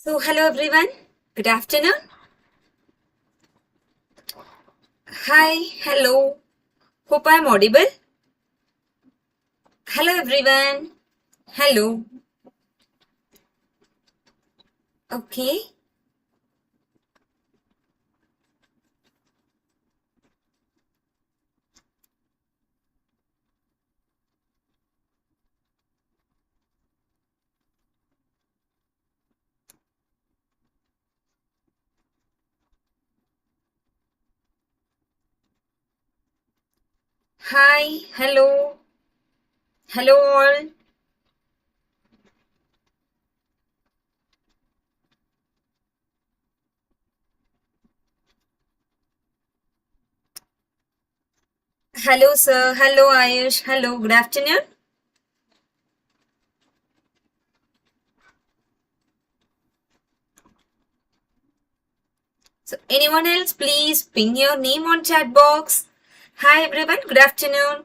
Hello everyone. Good afternoon. Hi, hello. Hope I'm audible. Hello everyone. Hello. Okay. Hi, hello. Hello all. Hello sir. Hello Ayush. Hello. Good afternoon. So anyone else please ping your name on chat box. Hi everyone. Good afternoon.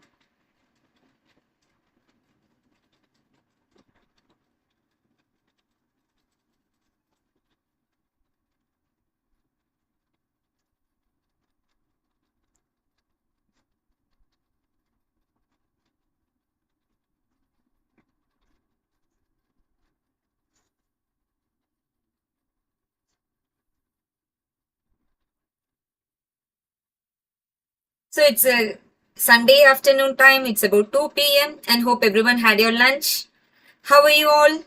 So it's a Sunday afternoon time. It's about 2 p.m. and hope everyone had your lunch. How are you all?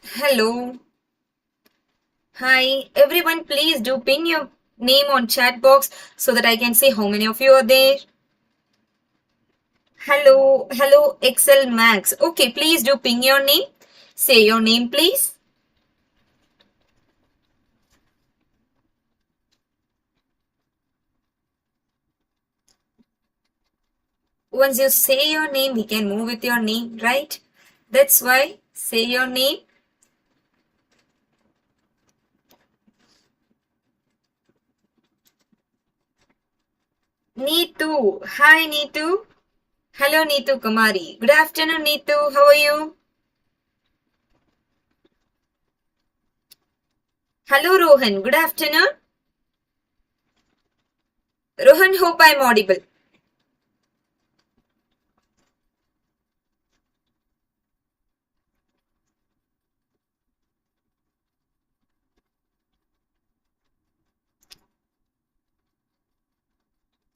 Hello. Hi, everyone, please do ping your name on chat box so that I can see how many of you are there. Hello, Excel Max. Okay, please do ping your name. Say your name, please. Once you say your name, we can move with your name, right? That's why say your name. Neetu. Hi, Neetu. Hello, Neetu Kumari. Good afternoon, Neetu. How are you? Hello, Rohan. Good afternoon. Rohan, hope I'm audible.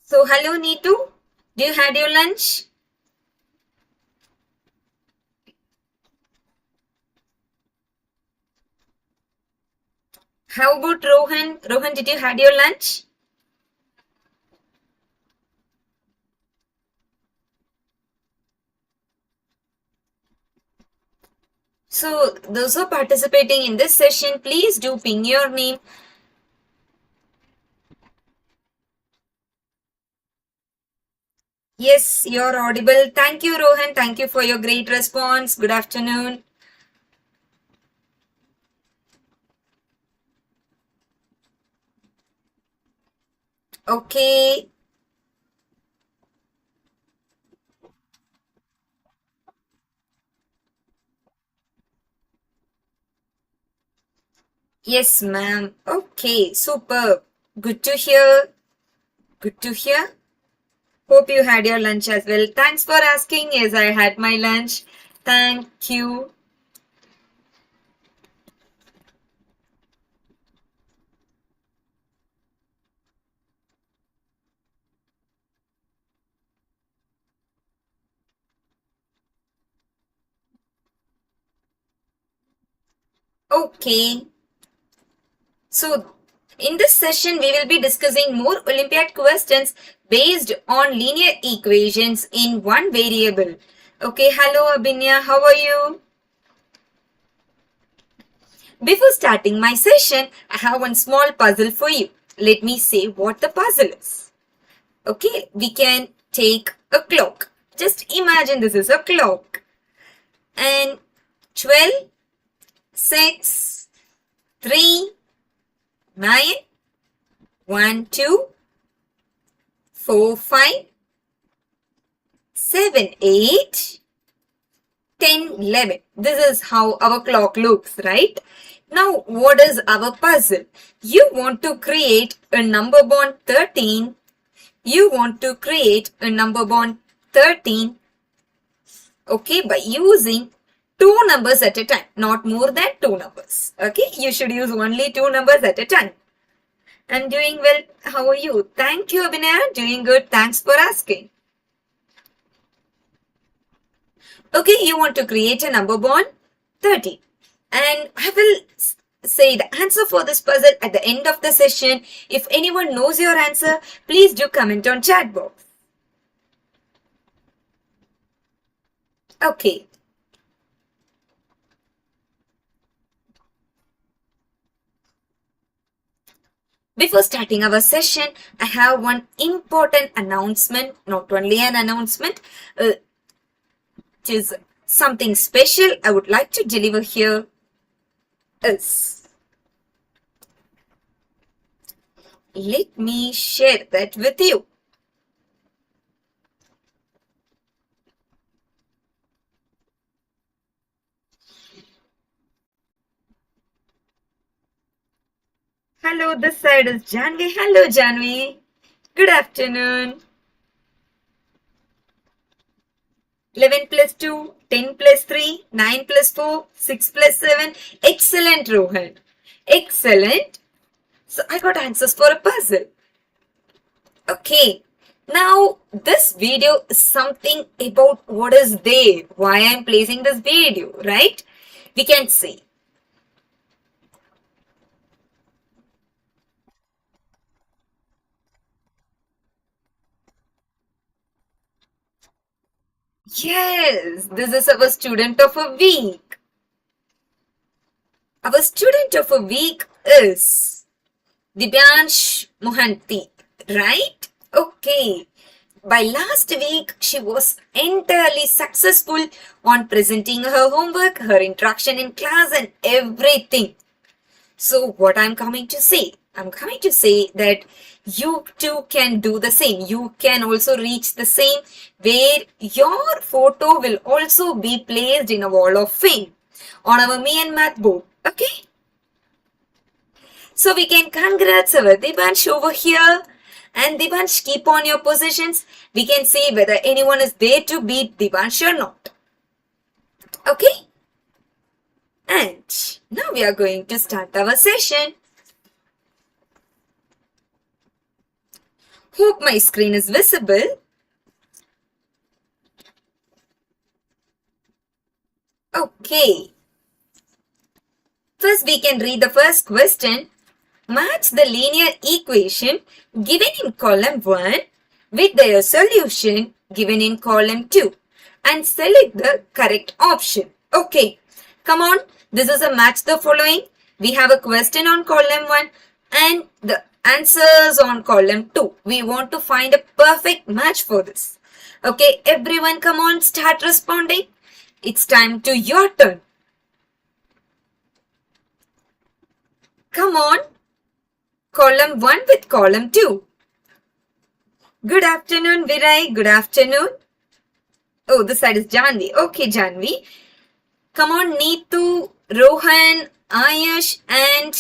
So, hello, Neetu. Do you had your lunch? How about Rohan? Rohan, did you had your lunch? So those who are participating in this session, please do ping your name. Yes, you're audible. Thank you, Rohan. Thank you for your great response. Good afternoon. Okay. Yes, ma'am. Okay, super. Good to hear. Good to hear. Hope you had your lunch as well. Thanks for asking. Yes, I had my lunch. Thank you. Okay. So, in this session, we will be discussing more Olympiad questions based on linear equations in one variable. Okay, hello Abinya, how are you? Before starting my session, I have one small puzzle for you. Let me say what the puzzle is. Okay, we can take a clock. Just imagine this is a clock. And 12, 6, 3, 9, 1, 2, 4, 5, 7, 8, 10, 11. This is how our clock looks, right? Now, what is our puzzle? You want to create a number bond 13. You want to create a number bond 13, okay, by using two numbers at a time, not more than two numbers. Okay, you should use only two numbers at a time. I'm doing well. How are you? Thank you, Abhinaya. Doing good. Thanks for asking. Okay, you want to create a number bond 30. And I will say the answer for this puzzle at the end of the session. If anyone knows your answer, please do comment on chat box. Okay. Before starting our session, I have one important announcement, not only an announcement, it is something special I would like to deliver here is. Let me share that with you. Hello, this side is Janvi. Hello, Janvi. Good afternoon. 11 plus 2, 10 plus 3, 9 plus 4, 6 plus 7. Excellent, Rohan. Excellent. So I got answers for a puzzle. Okay. Now, this video is something about what is there, why I am placing this video, right? We can see. Yes, this is our student of a week. Our student of a week is Dibyansh Mohanty, right? Okay. By last week, she was entirely successful on presenting her homework, her interaction in class and everything. So what I'm coming to say? I'm coming to say that you too can do the same. You can also reach the same where your photo will also be placed in a wall of fame on our Me and Math board. Okay? So we can congrats our Dibansh over here. And Dibansh, keep on your positions. We can see whether anyone is there to beat Dibansh or not. Okay? And now we are going to start our session. Hope my screen is visible. Okay. First, we can read the first question. Match the linear equation given in column 1 with their solution given in column 2 and select the correct option. Okay, come on. This is a match the following. We have a question on column 1 and the answers on column 2. We want to find a perfect match for this. Okay, everyone come on, start responding. It's time to your turn. Come on. Column 1 with column 2. Good afternoon, Viray. Good afternoon. Oh, this side is Janvi. Okay, Janvi. Come on, Neetu, Rohan, Ayush and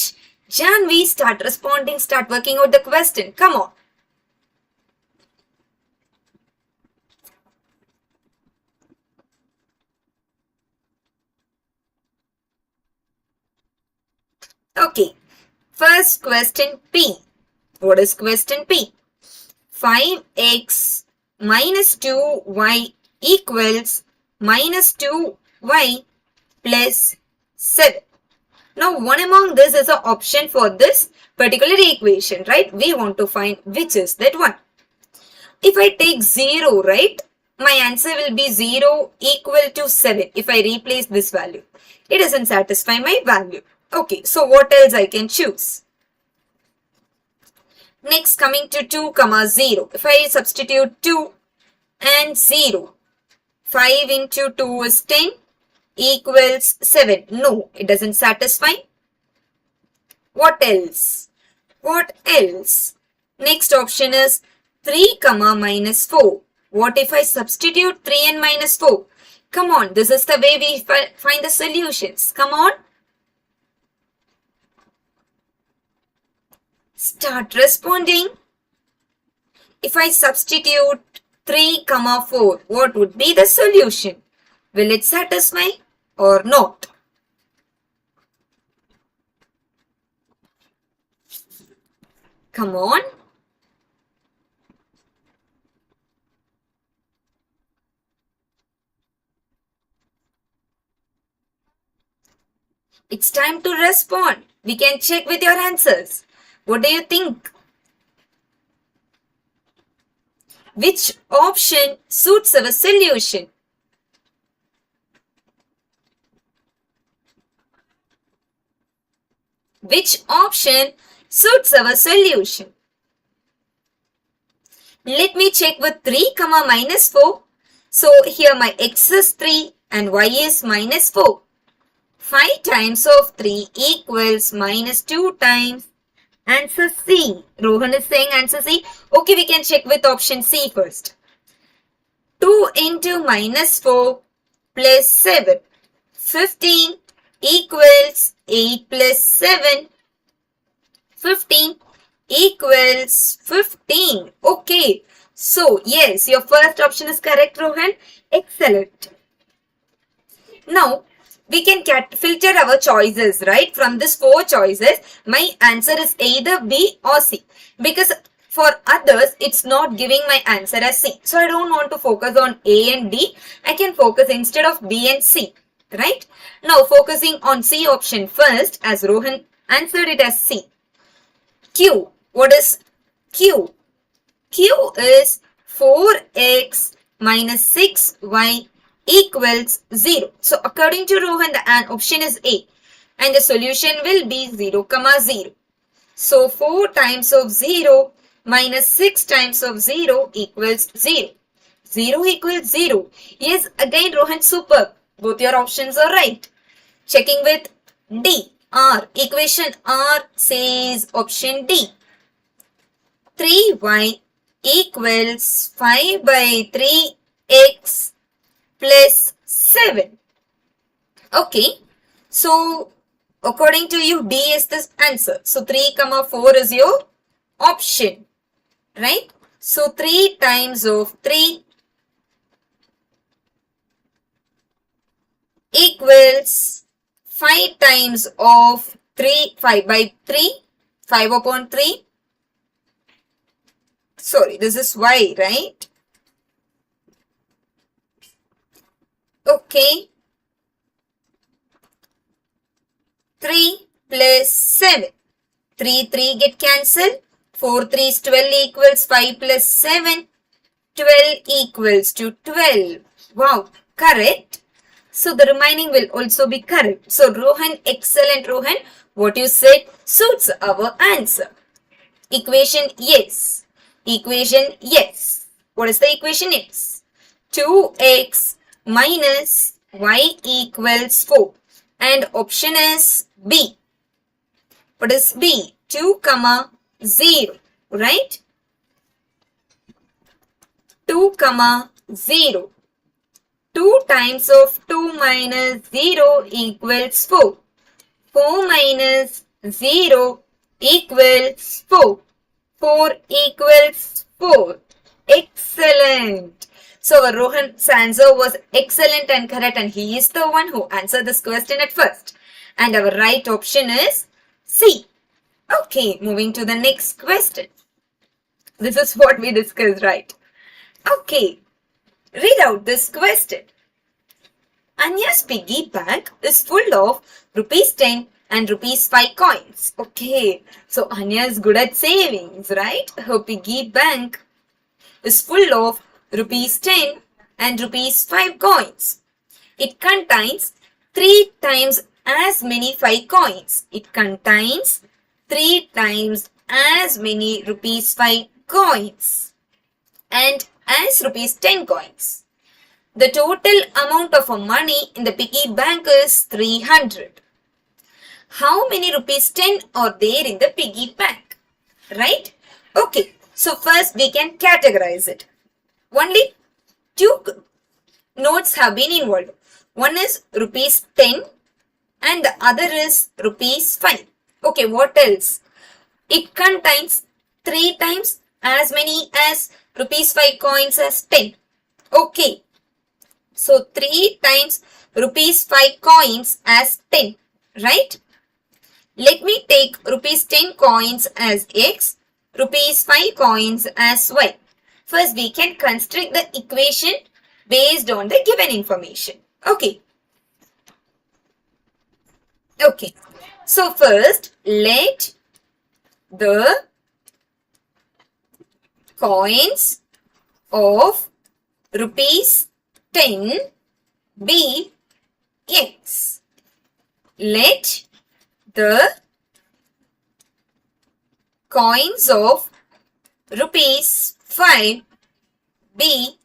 Janvi, start responding, start working out the question. Come on. Okay. First question P. What is question P? 5x minus 2y equals minus 2y plus 7. Now, one among this is an option for this particular equation, right? We want to find which is that one. If I take 0, right, my answer will be 0 equal to 7 if I replace this value. It doesn't satisfy my value. Okay, so what else I can choose? Next, coming to 2, 0. If I substitute 2 and 0, 5 into 2 is 10 equals 7. No, it doesn't satisfy. What else? What else? Next option is 3 comma minus 4. What if I substitute 3 and minus 4? Come on, this is the way we find the solutions. Come on. Start responding. If I substitute 3 comma 4, what would be the solution? Will it satisfy or not? Come on. It's time to respond. We can check with your answers. What do you think? Which option suits our solution? Which option suits our solution? Let me check with 3 comma minus 4. So here my x is 3 and y is minus 4. 5 times of 3 equals minus 2 times answer C. Rohan is saying answer C. Okay, we can check with option C first. 2 into minus 4 plus 7. 15 equals 8 plus 7. 15 equals 15. Okay. So, yes, your first option is correct, Rohan. Excellent. Now, we can filter our choices, right? From these 4 choices, my answer is either B or C. Because for others, it's not giving my answer as C. So, I don't want to focus on A and D. I can focus instead of B and C, right? Now, focusing on C option first, as Rohan answered it as C. Q. What is Q? Q is 4x minus 6y equals 0. So, according to Rohan, the option is A. And the solution will be 0, 0. So, 4 times of 0 minus 6 times of 0 equals 0. 0 equals 0. Yes, again Rohan, superb. Both your options are right. Checking with D. R. Equation R says option D. 3y equals 5 by 3x plus 7. Okay. So, according to you, D is the answer. So, 3 comma 4 is your option. Right? So, 3 times of 3 equals 5 times of 3, 5 by 3, 5 upon 3. Sorry, this is y, right? Okay. 3 plus 7. 3 get cancelled. 4 3 is 12 equals 5 plus 7. 12 equals to 12. Wow, correct. So the remaining will also be correct. So Rohan, excellent Rohan. What you said suits our answer. Equation yes. Equation yes. What is the equation? It's 2x minus y equals 4. And option is B. What is B? 2 comma 0. Right? 2 comma 0. 2 times of 2 minus 0 equals 4. 4 minus 0 equals 4. 4 equals 4. Excellent. So Rohan's answer was excellent and correct, and he is the one who answered this question at first. And our right option is C. Okay, moving to the next question. This is what we discussed, right? Okay. Read out this question. Anya's piggy bank is full of rupees 10 and rupees 5 coins. Okay, so Anya is good at savings, right? Her piggy bank is full of rupees 10 and rupees 5 coins. It contains 3 times as many 5 coins. It contains 3 times as many rupees 5 coins and as rupees 10 coins. The total amount of money in the piggy bank is 300. How many rupees 10 are there in the piggy bank? Right? Okay. So first we can categorize it. Only two notes have been involved. One is rupees 10 and the other is rupees 5. Okay, what else? It contains 3 times as many as rupees 5 coins as 10. Okay, so 3 times rupees 5 coins as 10, right? Let me take rupees 10 coins as X, rupees 5 coins as Y. First, we can construct the equation based on the given information. Okay. Okay. So first, let the coins of rupees 10 be X. Let the coins of rupees 5 be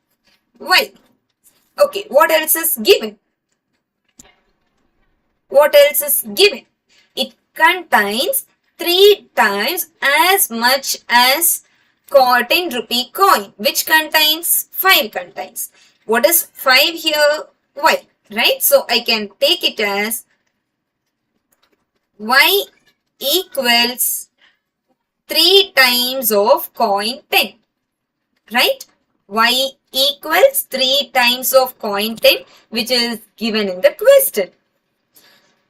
Y. Okay, what else is given? What else is given? It contains 3 times as much as 10 rupee coin, which contains 5 contains. What is 5 here? Y, right? So I can take it as Y equals 3 times of coin 10, right? Y equals 3 times of coin 10, which is given in the question.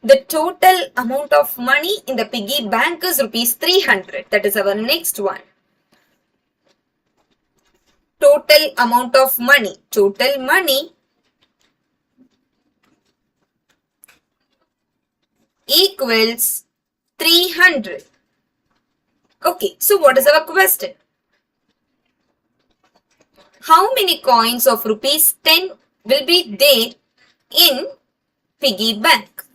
The total amount of money in the piggy bank is rupees 300. That is our next one. Total amount of money. Total money equals 300. Okay, so what is our question? How many coins of rupees 10 will be there in piggy bank?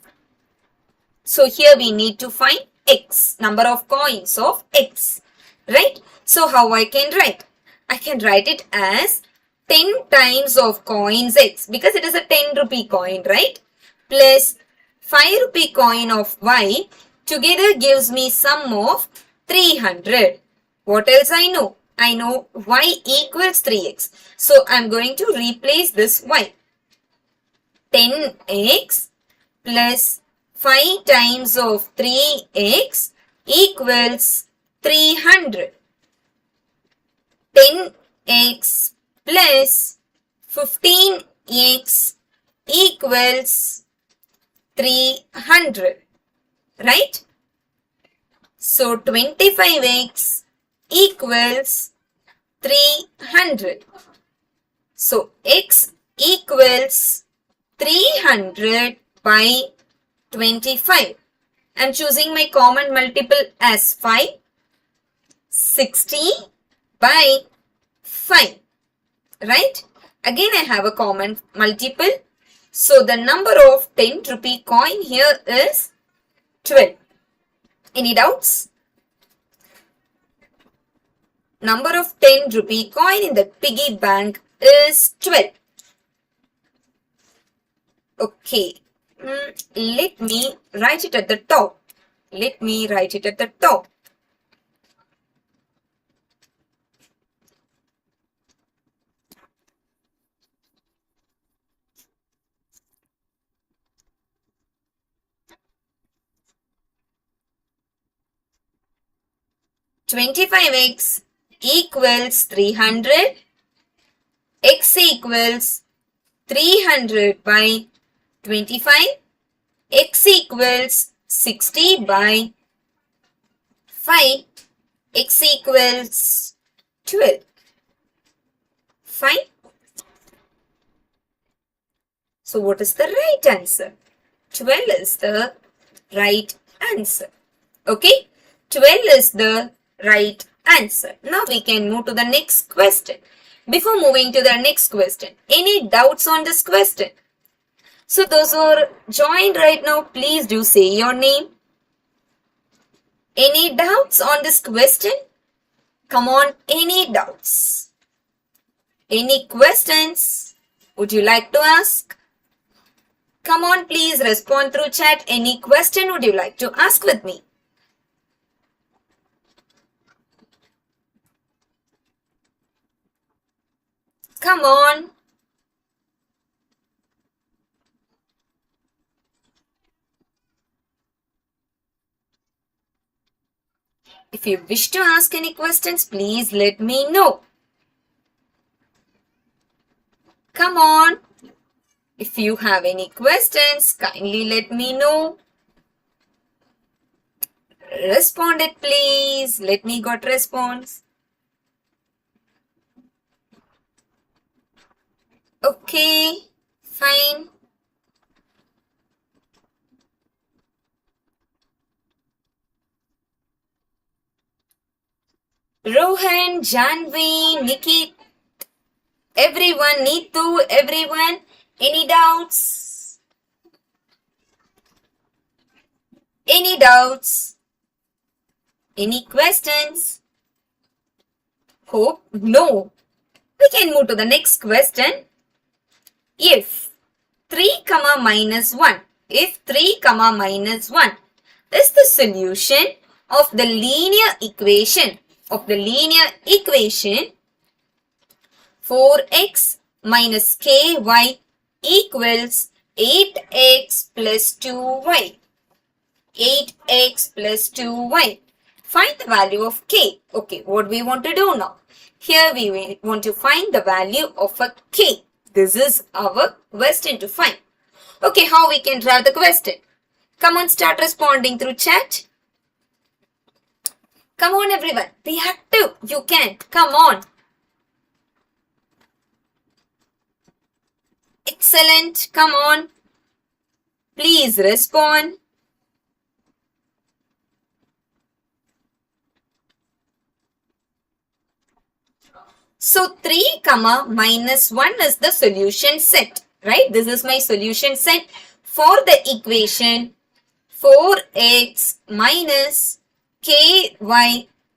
So here we need to find X, number of coins of X, right? So how I can write? I can write it as 10 times of coins X, because it is a 10 rupee coin, right? Plus 5 rupee coin of Y together gives me sum of 300. What else I know? I know Y equals 3X. So I'm going to replace this Y. 10X plus 5 times of 3X equals 300. 10X plus 15X equals 300, right? So 25X equals 300. So X equals 300 by 25. I am choosing my common multiple as 5. 60 by 5. Right? Again I have a common multiple. So the number of 10 rupee coin here is 12. Any doubts? Number of 10 rupee coin in the piggy bank is 12. Okay. Let me write it at the top. Let me write it at the top. $25x equals 300. X equals 300 by 25. X equals 60 by 5. X equals 12. Fine. So what is the right answer? 12 is the right answer. Okay. 12 is the right answer. Now we can move to the next question. Before moving to the next question, any doubts on this question? So those who are joined right now, please do say your name. Any doubts on this question? Come on, any doubts? Any questions would you like to ask? Come on, please respond through chat. Any question would you like to ask with me? Come on. If you wish to ask any questions, please let me know. Come on. If you have any questions, kindly let me know. Respond it, please. Let me got response. Okay, fine. Rohan, Janvi, Nikki, everyone, Neetu, everyone, any doubts? Any doubts? Any questions? Hope no. We can move to the next question. If 3 comma minus 1, if 3 comma minus 1 is the solution of the linear equation, 4x minus ky equals 8x plus 2y. 8x plus 2y. Find the value of k. Okay, what we want to do now? Here we want to find the value of a k. This is our question to find. Okay, how we can draw the question? Come on, start responding through chat. Come on everyone, be active. You can. Come on. Excellent. Come on. Please respond. So 3 comma minus 1 is the solution set, right? This is my solution set for the equation 4x minus ky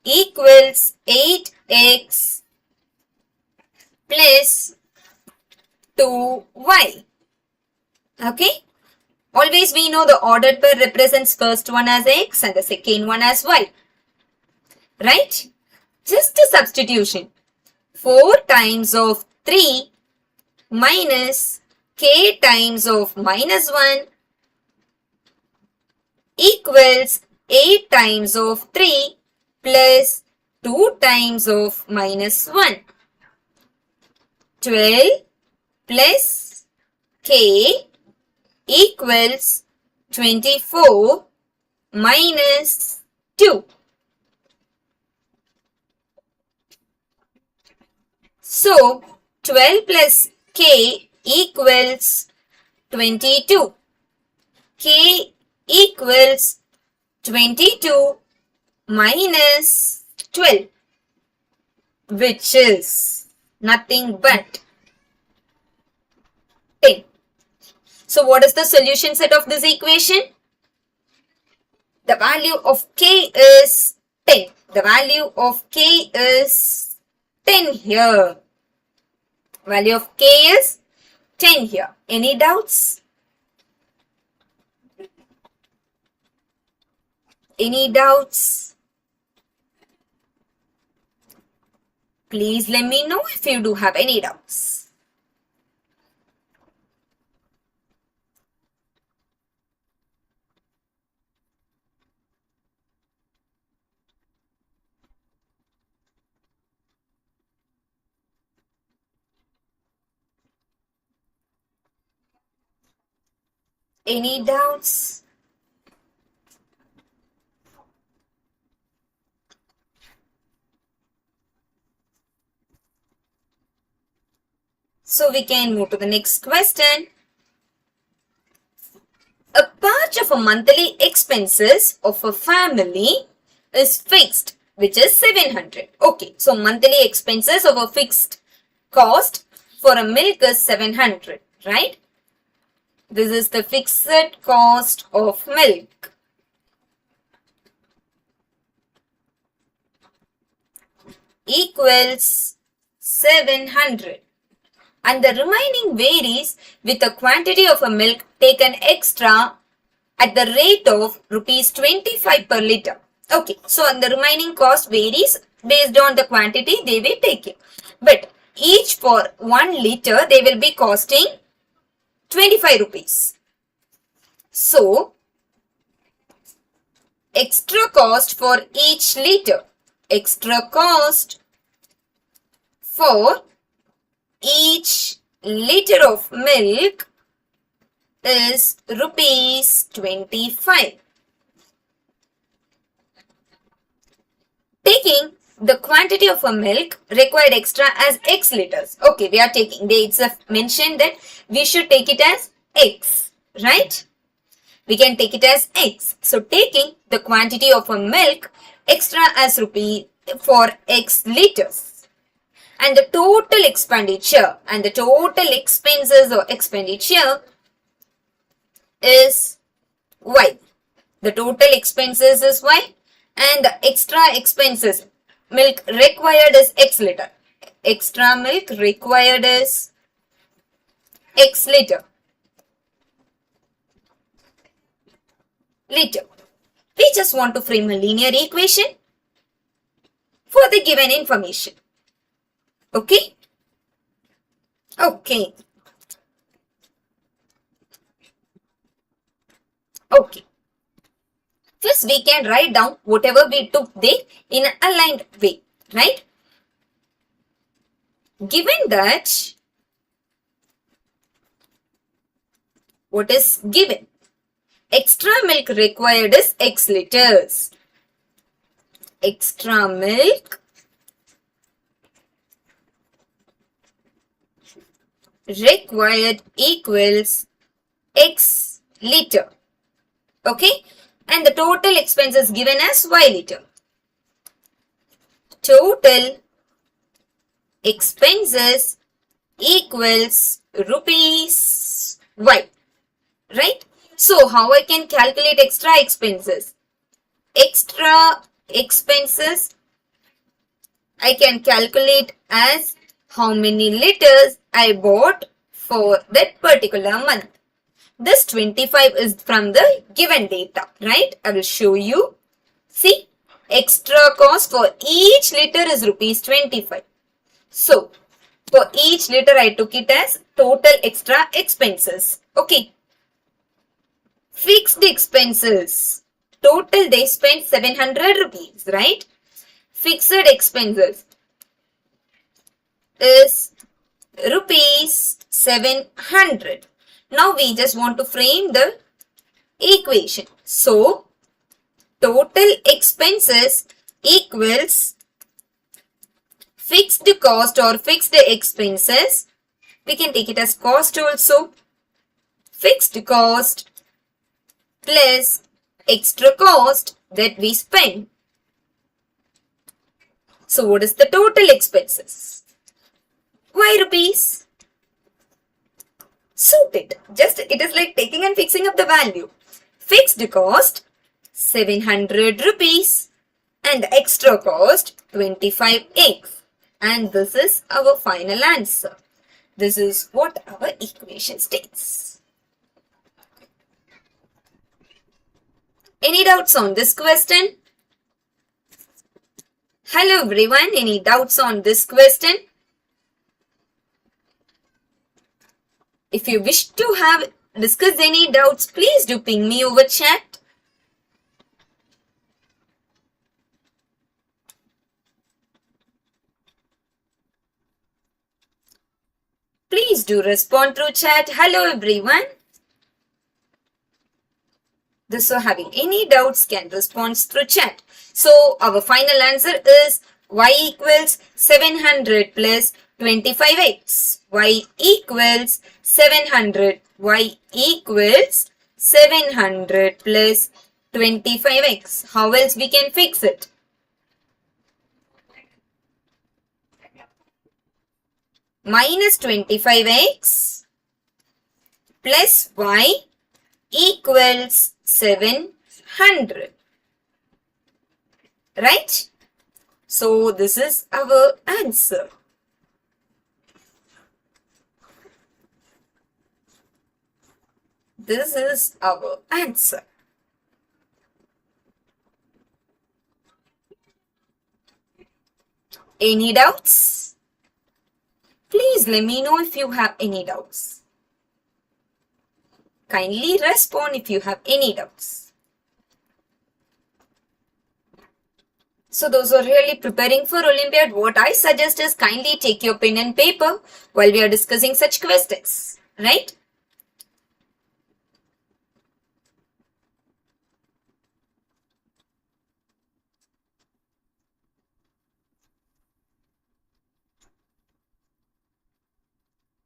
equals 8x plus 2y. Okay? Always we know the ordered pair represents first one as x and the second one as y. Right? Just a substitution. 4 times of 3 minus k times of minus 1 equals 8 times of 3 plus 2 times of minus 1. 12 plus k equals 24 minus 2. So, 12 plus k equals 22. K equals 22 minus 12, which is nothing but 10. So, what is the solution set of this equation? The value of k is 10. The value of k is 10 here. Value of k is 10 here. Any doubts? Any doubts? Please let me know if you do have any doubts. Any doubts? So we can move to the next question. A part of a monthly expenses of a family is fixed, which is 700. Okay, so monthly expenses of a fixed cost for a milk is 700, right? This is the fixed cost of milk. Equals 700. And the remaining varies with the quantity of a milk taken extra at the rate of rupees 25 per liter. Okay, so and the remaining cost varies based on the quantity they were taking. But each for 1 liter they will be costing 25 rupees. So, extra cost for each liter. Extra cost for each liter of milk is rupees 25. Taking the quantity of a milk required extra as X liters. Okay, we are taking, it's mentioned that we should take it as X, right? We can take it as X. So taking the quantity of a milk extra as rupee for X liters. And the total expenditure and the total expenses or expenditure is Y. The total expenses is Y and the extra expenses milk required is X liter. Extra milk required is X liter. We just want to frame a linear equation for the given information. Okay? Okay. Okay. First, we can write down whatever we took there in an aligned way, right? Given that, what is given? Extra milk required is X liters. Extra milk required equals X liter. Okay? And the total expenses given as Y liter. Total expenses equals rupees Y. Right? So, how I can calculate extra expenses? Extra expenses I can calculate as how many liters I bought for that particular month. This 25 is from the given data, right? I will show you. See, extra cost for each liter is rupees 25. So, for each liter I took it as total extra expenses. Okay. Fixed expenses. Total they spent 700 rupees, right? Fixed expenses is rupees 700. Now we just want to frame the equation. So, total expenses equals fixed cost or fixed expenses. We can take it as cost also. Fixed cost plus extra cost that we spend. So, what is the total expenses? Y rupees. Suit it. Just it is like taking and fixing up the value. Fixed cost 700 rupees and extra cost 25x. And this is our final answer. This is what our equation states. Any doubts on this question? Hello everyone, any doubts on this question? If you wish to have discussed any doubts, please do ping me over chat. Please do respond through chat. Hello everyone. So having any doubts can respond through chat. So our final answer is y equals 700 plus 25x. Y equals 700. Y equals 700 plus 25x. How else we can fix it? Minus 25x plus y equals 700. Right? So this is our answer. This is our answer. Any doubts? Please let me know if you have any doubts. Kindly respond if you have any doubts. So those who are really preparing for Olympiad, what I suggest is kindly take your pen and paper while we are discussing such questions, right?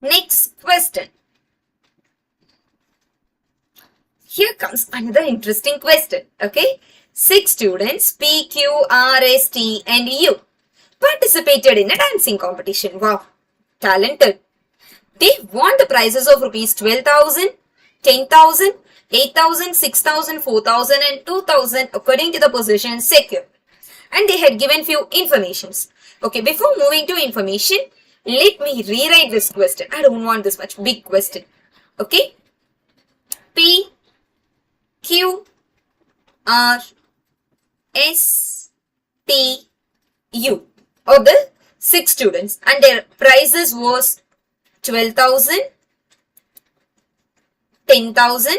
Next question. Here comes another interesting question, okay? 6 students, P, Q, R, S, T and U participated in a dancing competition. Wow, talented. They won the prizes of rupees 12,000, 10,000, 8,000, 6,000, 4,000 and 2,000 according to the position secured. And they had given few informations. Okay, before moving to information, let me rewrite this question. I don't want this much big question. Okay, P, Q, R, S, T, U are the 6 students and their prizes was 12,000, 10,000,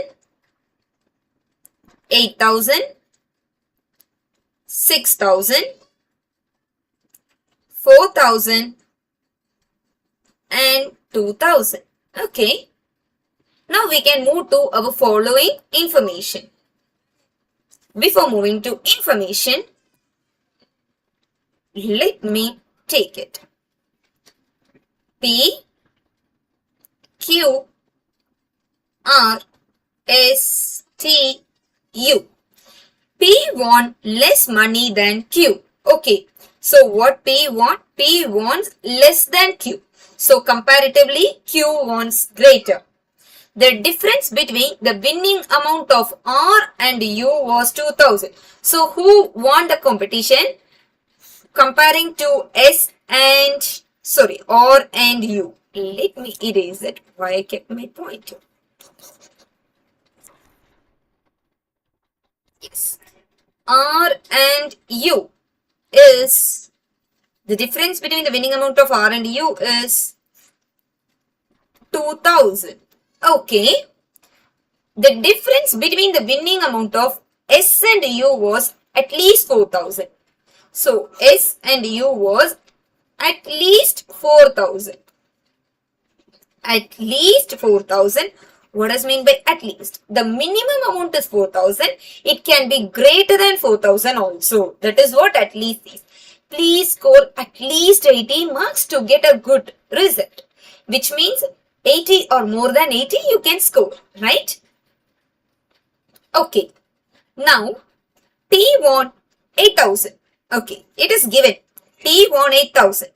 8,000, 6,000, 4,000 and 2,000. Okay. Now we can move to our following information. Before moving to information, let me take it. P, Q, R, S, T, U. P won less money than Q. Okay. So what P won? P wants less than Q. So comparatively, Q wants greater. The difference between the winning amount of R and U was 2,000. So who won the competition? Comparing to R and U. Let me erase it. Why I kept my pointer. Yes. R and U is, the difference between the winning amount of R and U is 2,000. Okay. The difference between the winning amount of S and U was at least 4,000. So S and U was at least 4,000. At least 4,000. What does mean by at least? The minimum amount is 4,000. It can be greater than 4,000 also. That is what at least is. Please score at least 80 marks to get a good result. Which means 80 or more than 80 you can score, right? Okay. Now, P won 8,000. Okay, it is given. P won 8,000.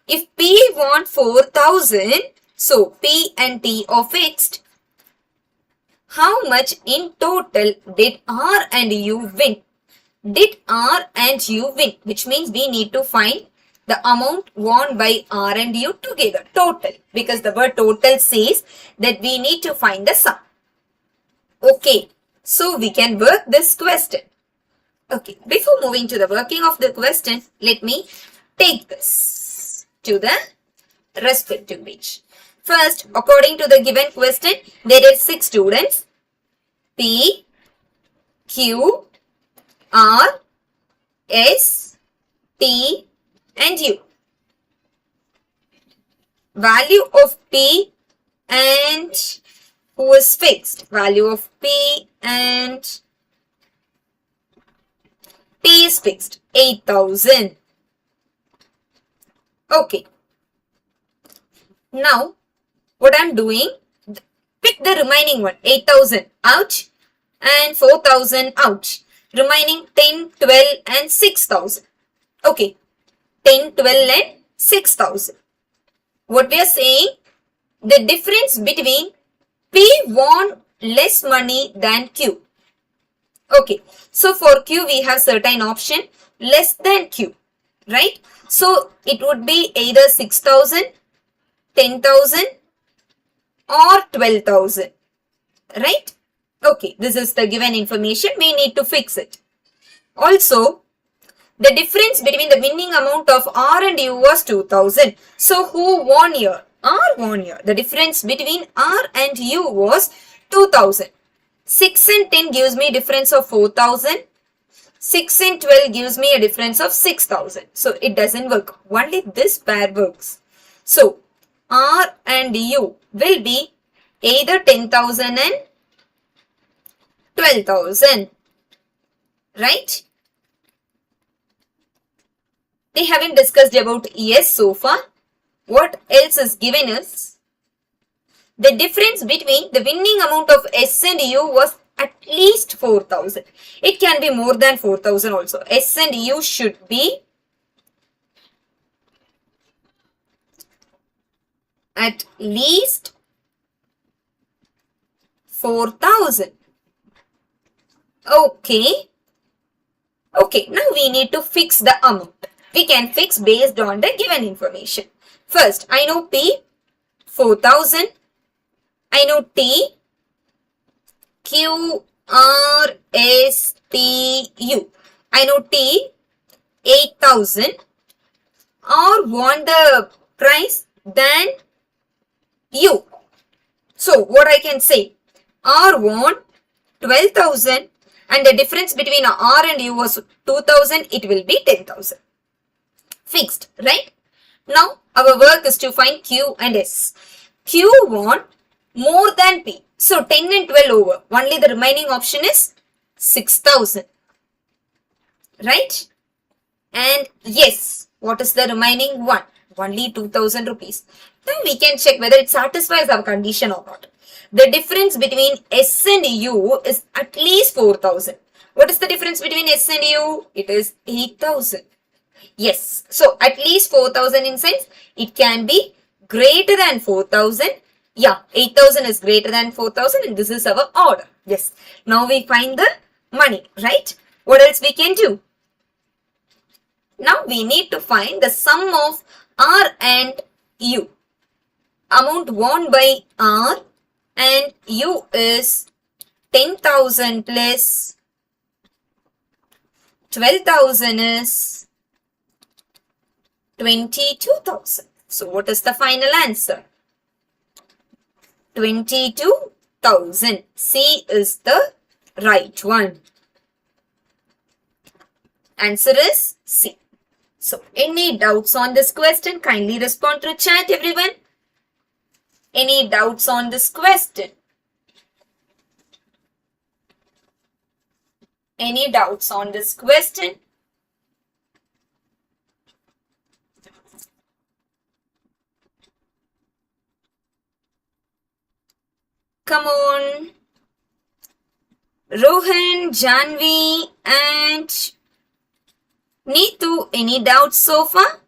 If P won 4,000, so P and T are fixed. How much in total did R and U win? Did R and U win? Which means we need to find the amount won by R and U together, total, because the word total says that we need to find the sum. Okay, so we can work this question. Okay, before moving to the working of the question, let me take this to the respective page. First, according to the given question, there are 6 students, P, Q, R, S, T and U. Value of P and who is fixed? Value of P and P is fixed, 8,000. Okay. Now, what I am doing, pick the remaining one, 8,000 out and 4,000 out. Remaining 10, 12 and 6,000. Okay. 10, 12 and 6,000. What we are saying, the difference between P won less money than Q. Okay. So for Q we have certain option less than Q. Right. So it would be either 6,000, 10,000 or 12,000. Right. Okay. This is the given information. We need to fix it. Also, the difference between the winning amount of R and U was 2,000. So who won here? R won here. The difference between R and U was 2000. 6 and 10 gives me a difference of 4000. 6 and 12 gives me a difference of 6000. So it doesn't work. Only this pair works. So R and U will be either 10,000 and 12,000. Right? They haven't discussed about S so far. What else is given is the difference between the winning amount of S and U was at least 4,000. It can be more than 4,000 also. S and U should be at least 4,000. Okay. Okay, now we need to fix the amount. We can fix based on the given information. First, I know P, 4,000. I know T, Q, R, S, T, U. I know T, 8,000. R want the price than U. So, what I can say? R want 12,000 and the difference between R and U was 2,000. It will be 10,000. Fixed, right? Now, our work is to find Q and S. Q want more than P. So, 10 and 12 over. Only the remaining option is 6,000. Right? And yes, what is the remaining one? Only 2,000 rupees. Now, we can check whether it satisfies our condition or not. The difference between S and U is at least 4,000. What is the difference between S and U? It is 8,000. Yes. So, at least 4,000 in sense, it can be greater than 4,000. Yeah, 8,000 is greater than 4,000 and this is our order. Yes. Now, we find the money, right? What else we can do? Now, we need to find the sum of R and U. Amount won by R and U is 10,000 plus 12,000 is 22,000. So, what is the final answer? 22,000. C is the right one. Answer is C. So, any doubts on this question? Kindly respond through chat, everyone. Any doubts on this question? Any doubts on this question? Come on. Rohan, Janvi and Neetu, any doubts so far?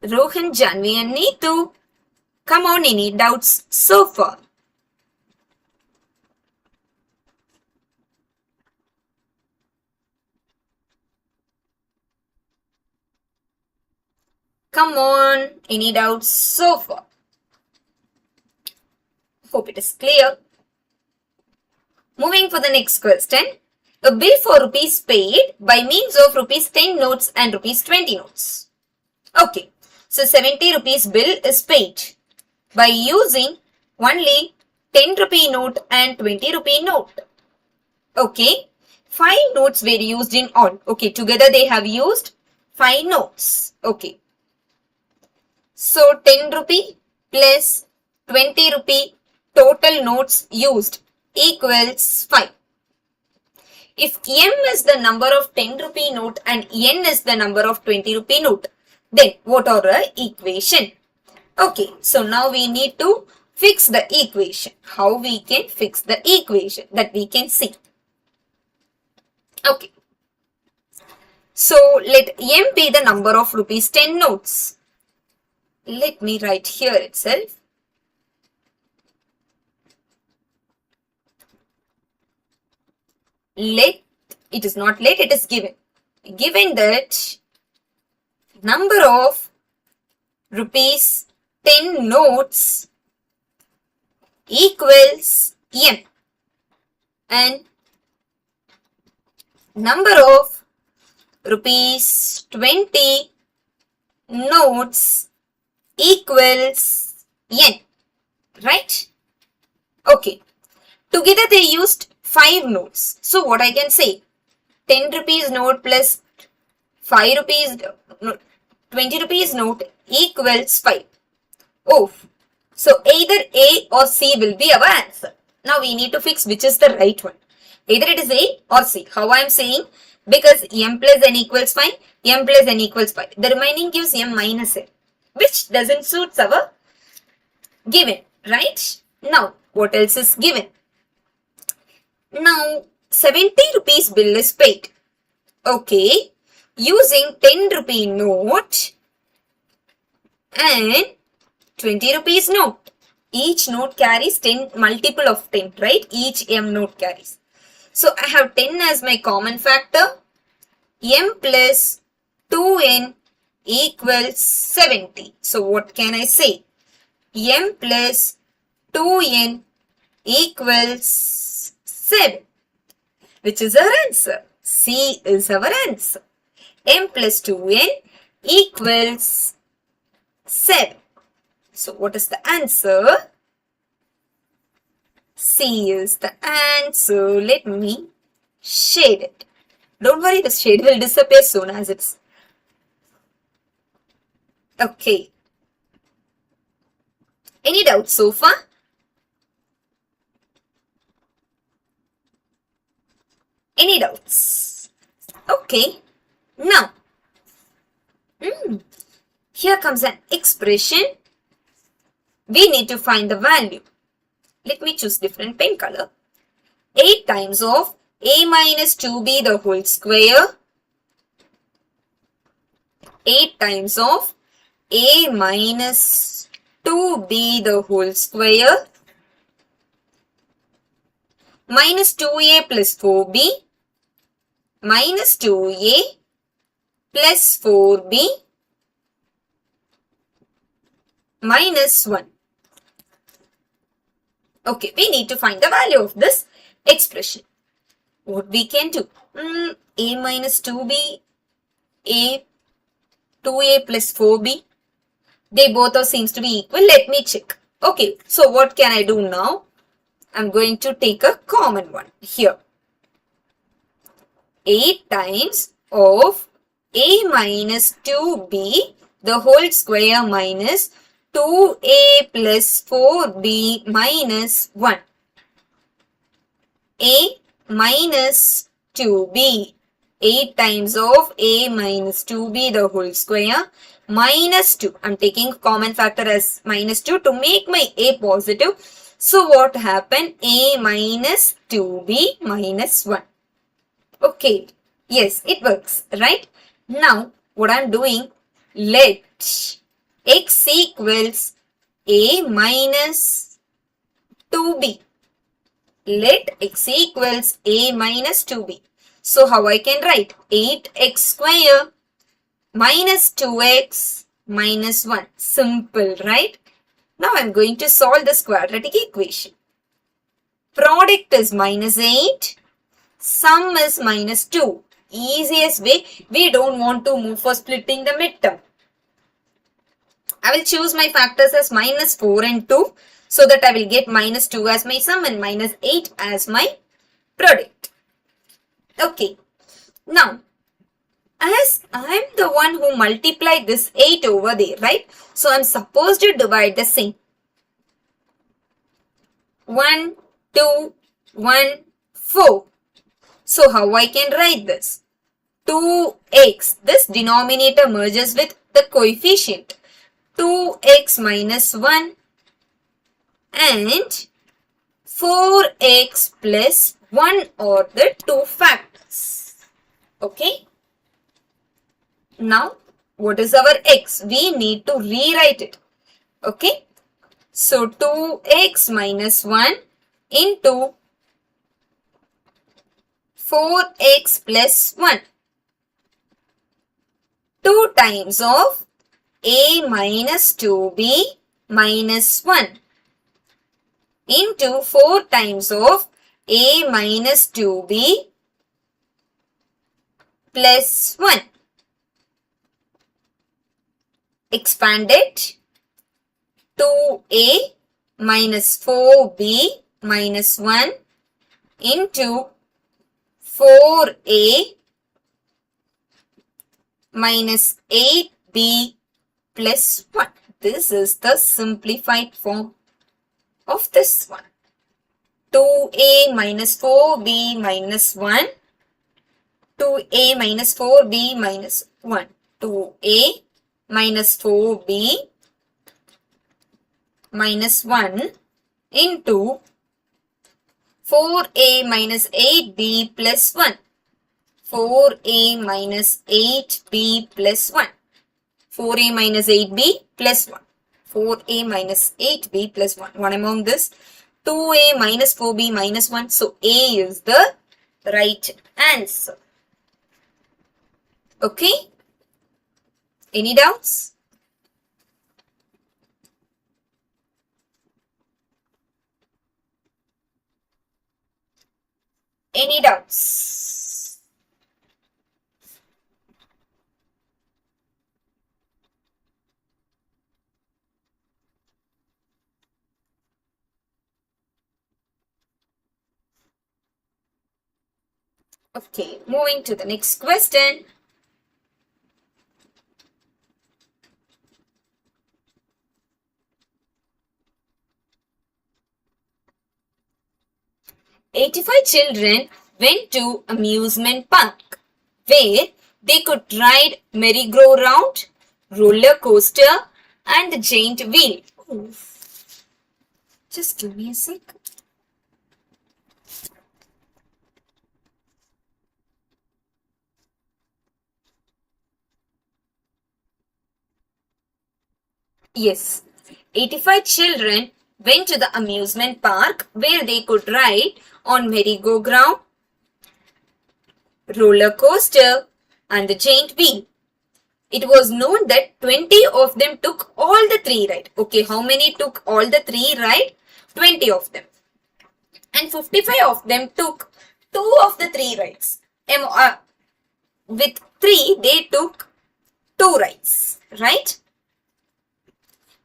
Rohan, Janvi and Neetu, come on, any doubts so far? Come on, any doubts so far? Hope it is clear. Moving for the next question. A bill for rupees paid by means of rupees 10 notes and rupees 20 notes. Okay, so 70 rupees bill is paid by using only 10 rupee note and 20 rupee note. Okay, 5 notes were used in all. Okay, together they have used 5 notes. Okay, so 10 rupee plus 20 rupee total notes used equals 5. If M is the number of 10 rupee note and N is the number of 20 rupee note, then what are the equation? Okay, so now we need to fix the equation. How we can fix the equation that we can see. Okay, so let M be the number of rupees 10 notes. Let me write here itself. Let, it is not let, it is given. Given that number of rupees 10 notes equals M and number of rupees 20 notes equals n, right? Okay. Together they used 5 notes. So what I can say? 10 rupees note plus 5 rupees, no, 20 rupees note equals 5. Oh, so either A or C will be our answer. Now we need to fix which is the right one. Either it is A or C. How I am saying? Because m plus n equals 5, m plus n equals 5. The remaining gives m minus n, which doesn't suit our given, right? Now, what else is given? Now, 70 rupees bill is paid. Okay, using 10 rupee note and 20 rupees note. Each note carries 10 multiple of 10, right? Each m note carries. So I have 10 as my common factor. M plus 2n equals 70. So what can I say? M plus 2n equals 7. Which is our answer? C is our answer. M plus 2n equals 7. So what is the answer? C is the answer. Let me shade it. Don't worry, the shade will disappear soon as it's... Okay. Any doubts so far? Any doubts? Okay. Now, here comes an expression. We need to find the value. Let me choose different pen color. 8 times of a minus 2b the whole square. 8 times of a minus 2b the whole square minus 2a plus 4b minus 2a plus 4b minus 1. Okay, we need to find the value of this expression. What we can do? A minus 2b, a 2a plus 4b. They both seems to be equal. Let me check. Okay, so what can I do now? I'm going to take a common one here. 8 times of a minus 2b the whole square minus 2a plus 4b minus 1. A minus 2b. 8 times of a minus 2b the whole square minus 2. I'm taking common factor as minus 2 to make my a positive. So what happened? A minus 2b minus 1. Okay. Yes, it works, right? Now, what I'm doing, let x equals a minus 2b. Let x equals a minus 2b. So, how I can write? 8x square minus 2x minus 1. Simple, right? Now, I'm going to solve this quadratic equation. Product is minus 8. Sum is minus 2. Easiest way, we don't want to move for splitting the midterm. I will choose my factors as minus 4 and 2 so that I will get minus 2 as my sum and minus 8 as my product. Okay. Now, as I am the one who multiplied this 8 over there, right? So, I am supposed to divide the same. 1, 2, 1, 4. So, how I can write this? 2x. This denominator merges with the coefficient. 2x minus 1 and 4x plus 1 are the two factors. Okay. Now, what is our x? We need to rewrite it. Okay. So, 2x minus 1 into 4x plus 1. 2 times of a minus 2b minus 1 into 4 times of a minus 2b plus 1. expand it. 2a minus 4b minus 1 into 4a minus 8b plus 1. This is the simplified form of this one. 2a minus 4b minus 1. 2a minus 4b minus 1. 2a minus 4b minus 1 into 4a minus 8b plus 1. 4a minus 8b plus 1. 4a minus 8b plus 1. 4a minus 8b plus 1. One among this. 2a minus 4b minus 1. So, a is the right answer. Okay? Any doubts? Any doubts? Okay, moving to the next question. "85 children went to amusement park where they could ride merry-go-round, roller coaster and the giant wheel." Oof. Just give me a sec. Yes, 85 children went to the amusement park where they could ride on merry-go-round, roller coaster and the giant wheel. It was known that 20 of them took all the three rides. Okay, how many took all the three rides? 20 of them. And 55 of them took 2 of the 3 rides. With 3, they took 2 rides, right?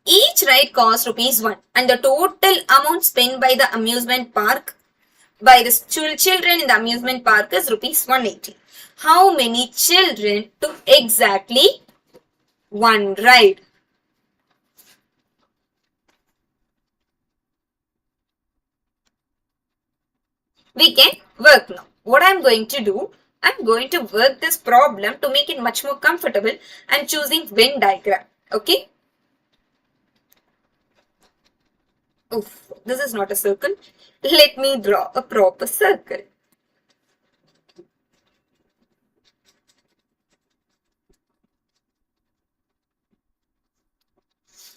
Each ride cost ₹1 and the total amount spent by the amusement park by the children in the amusement park is ₹180. How many children took exactly 1 ride? We can work now. What I am going to do, I am going to work this problem to make it much more comfortable. I am choosing Venn diagram. Okay. Oof, this is not a circle. Let me draw a proper circle.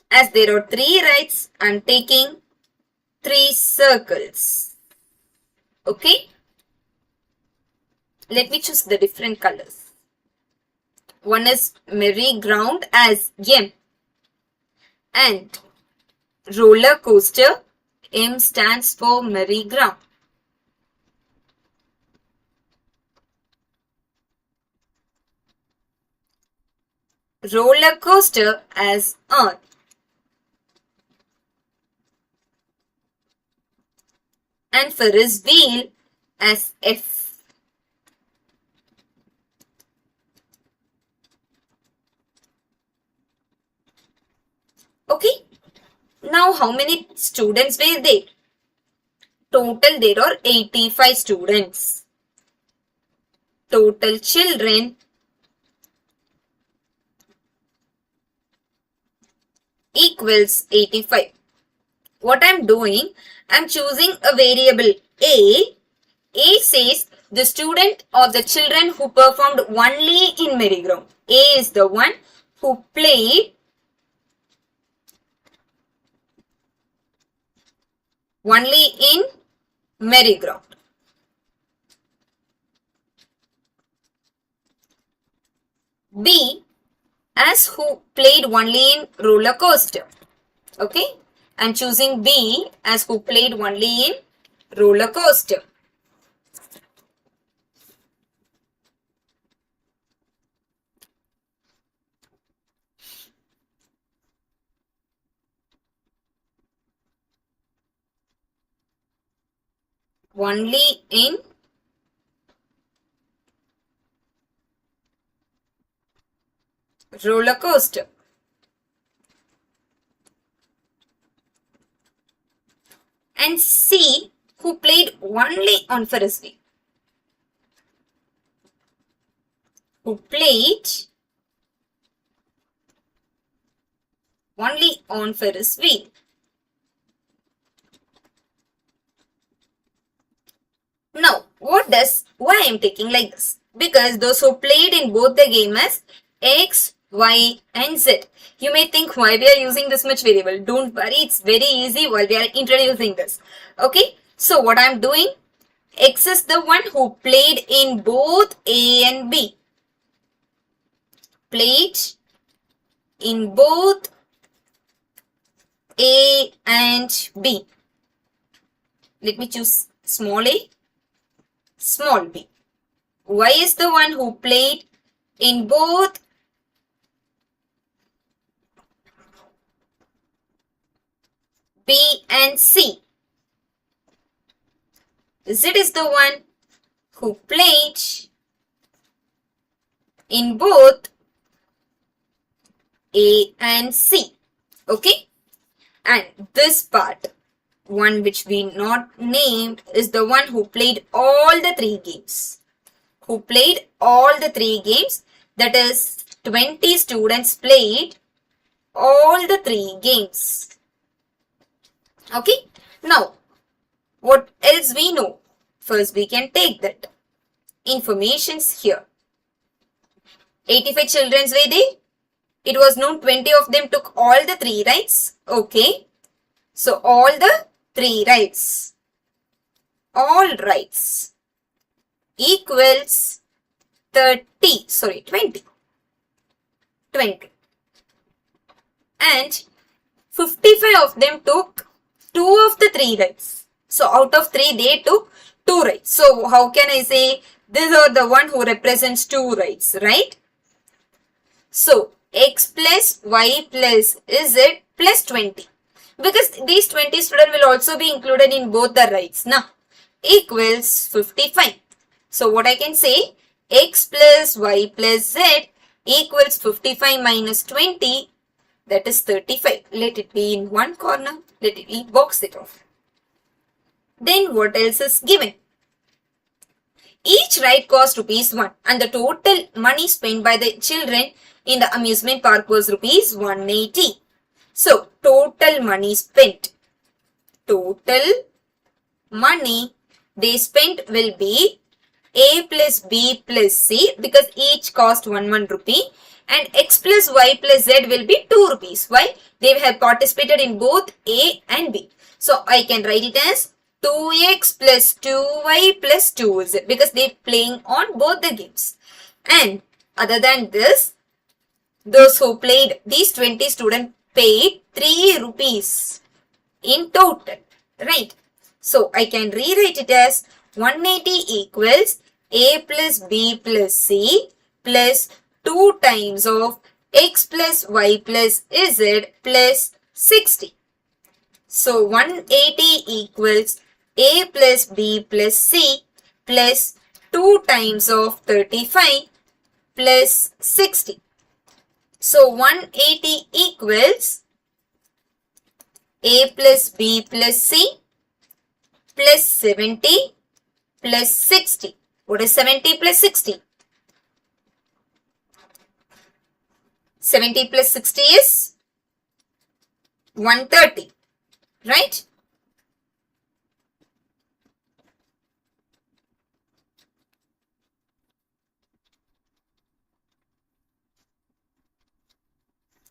As there are 3 rides, I am taking 3 circles. Okay. Let me choose the different colors. One is merry-ground as M and roller coaster, M stands for merry-ground. Roller coaster as R. And Ferris wheel as F. Okay. Now how many students were there? Total there are 85 students. Total children equals 85. What I am doing, I am choosing a variable A. A says the student or the children who performed only in merry-go-round. A is the one who played only in merry-go-round. B as who played only in roller coaster. Okay. I am choosing B as who played only in roller coaster. only in roller coaster. And C, who played only on Ferris wheel. Who played only on Ferris wheel. Now, why I am taking like this? Because those who played in both the game as X, Y and Z. You may think why we are using this much variable. Don't worry, it's very easy while we are introducing this. Okay, so what I am doing, X is the one who played in both A and B. Played in both A and B. Let me choose small a, small b. Y is the one who played in both B and C. Z is the one who played in both A and C. Okay? And this part, one which we not named, is the one who played all the three games. Who played all the three games, that is 20 students played all the three games. Okay, now what else we know? First we can take that informations here. 85 children were there. It was known 20 of them took all the three rides. Okay, so all the three rides, all rides equals 20. And 55 of them took 2 of the 3 rides. So out of 3 they took 2 rides. So how can I say these are the one who represents 2 rides, right? So X plus Y plus Z plus 20. Because these 20 students will also be included in both the rides. Now equals 55. So what I can say, X plus Y plus Z equals 55 minus 20, that is 35. Let it be in one corner. Let it be box it off. Then what else is given? Each ride cost ₹1 and the total money spent by the children in the amusement park was ₹180. So total money spent. Total money they spent will be A plus B plus C, because each cost 1 rupee, and X plus Y plus Z will be 2 rupees. Why? They have participated in both A and B. So I can write it as 2x plus 2y plus 2z, because they are playing on both the games. And other than this, those who played, these 20 students paid 3 rupees in total, right? So I can rewrite it as 180 equals A plus B plus C plus 2 times of X plus Y plus Z plus 60. So 180 equals A plus B plus C plus 2 times of 35 plus 60. So 180 equals A plus B plus C plus 70 plus 60. What is 70 plus 60? 70 plus 60 is 130, right?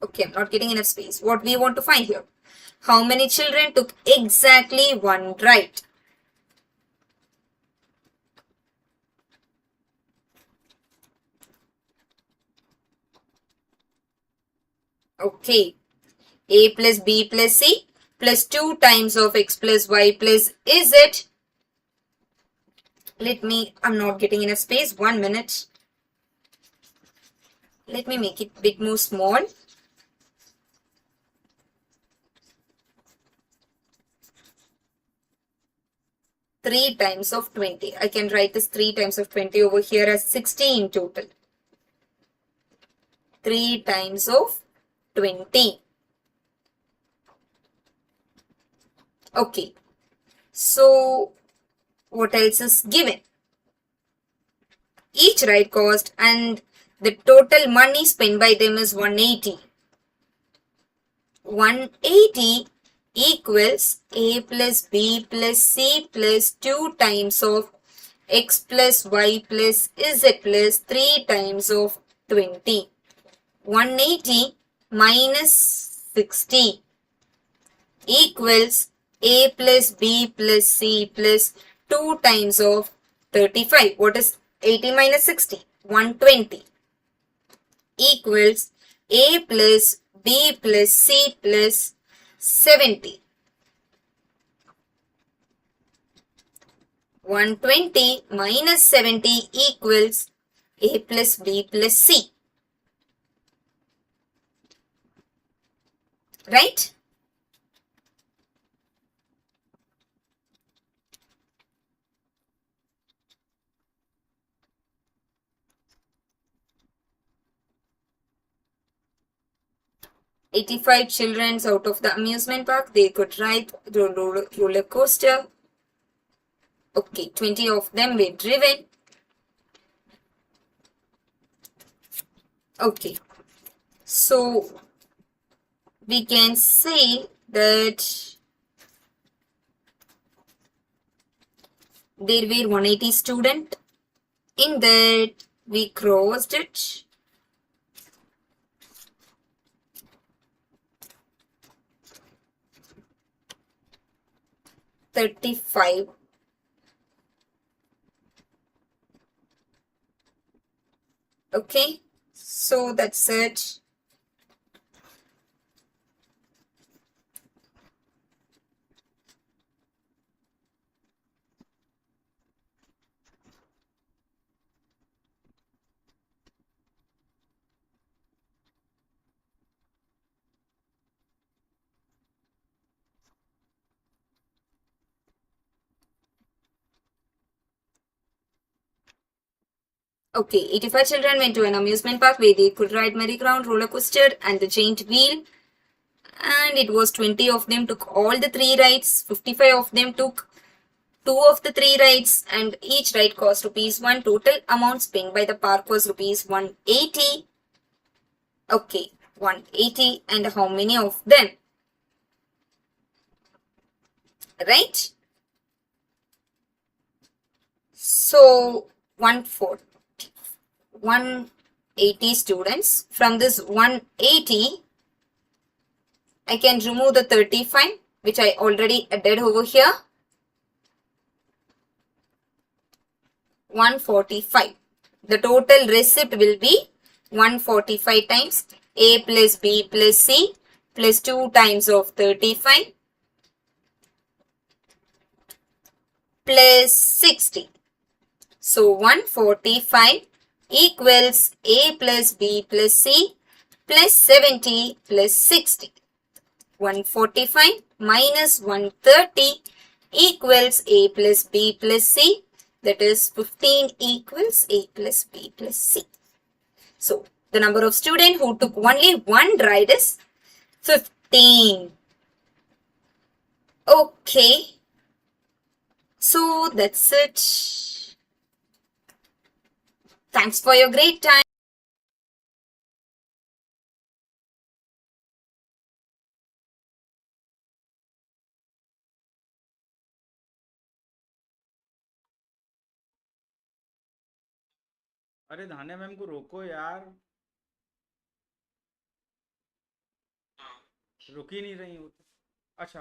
Okay, I'm not getting enough space. What we want to find here? How many children took exactly one ride? Okay, A plus B plus C plus 2 times of X plus Y plus Z. I'm not getting enough space. 1 minute. Let me make it a bit more small. 3 times of 20. I can write this 3 times of 20 over here as 60 in total. 3 times of 20. Okay. So, what else is given? Each ride cost and the total money spent by them is 180. 180 equals A plus B plus C plus 2 times of X plus Y plus Z plus 3 times of 20. 180 minus 60 equals A plus B plus C plus 2 times of 35. What is 80 minus 60? 120 equals A plus B plus C plus 70. 120 minus 70 equals A plus B plus C. Right? "85 children out of the amusement park, they could ride the roller coaster. Okay, 20 of them were driven. Okay, so we can say that there were 180 students. In that, we crossed it. "35 okay, so that's it. Okay, 85 children went to an amusement park where they could ride merry-go-round, roller coaster and the giant wheel. And it was 20 of them took all the 3 rides, 55 of them took 2 of the 3 rides, and each ride cost ₹1. Total amount spent by the park was ₹180. Okay, 180, and how many of them? Right? So 140, 180 students. From this 180, I can remove the 35, which I already added over here. 145. The total receipt will be 145 times A plus B plus C plus 2 times of 35 plus 60. So 145 equals A plus B plus C plus 70 plus 60. 145 minus 130 equals A plus B plus C, that is 15 equals A plus B plus C. So the number of students who took only one ride is 15. Okay. So that's it. Thanks for your great time. अरे धान्या ma'am को रोको यार, रुक ही नहीं रही हो तो। अच्छा